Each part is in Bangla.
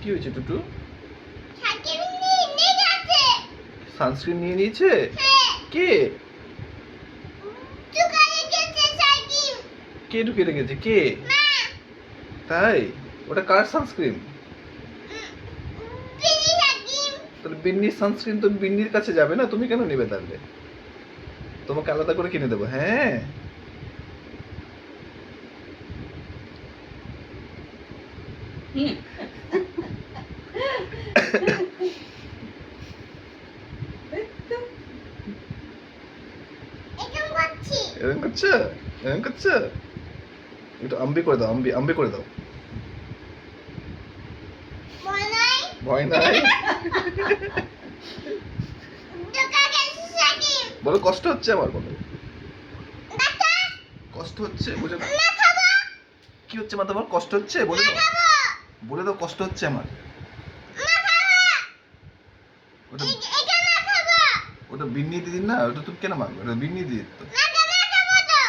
কি হয়েছে টুটু? সানস্ক্রিন নিয়ে গেছে। সানস্ক্রিন নিয়ে নিয়েছে? হ্যাঁ। কে? দোকানে গেছে সানস্ক্রিন। কে ঢুকে রেখেছে? কে? মা। তাই? ওটা কার সানস্ক্রিন? বিনি সানস্ক্রিন। তাহলে বিন্নির সানস্ক্রিন তো বিন্নির কাছে যাবে না, তুমি কেন নেবে তাহলে? তোমাকে আলাদা করে কিনে দেবো। হ্যাঁ, এরকম করছি। এরকম করছো? এরকম করছো? একটু আম্বি করে দাও, আম্বি আম্বি করে দাও। মনে নাই? ভয় নাই? দোকানে গেছে সানস্ক্রিন। বলো কষ্ট হচ্ছে আমার, বলো ডাক্তার। কষ্ট হচ্ছে, বুঝে না? না খাবো। কি হচ্ছে মা তোমার? কষ্ট হচ্ছে? বলে না দাও, খাবো। বলে দাও কষ্ট হচ্ছে আমার। না খাবো। ওটা এটা না খাবো। ওটা বিন্নি দিদির না, ওটা তুমি কেন মারবে? ওটা বিন্নি দিদির তো। না খাবো তো।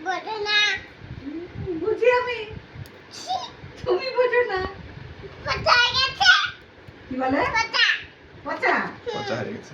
বোঝো না। বুঝি আমি, তুমি বোঝো না। কোথায় গেছে? কি বলে? কোথায়? পচা। পচা হয়ে গেছে।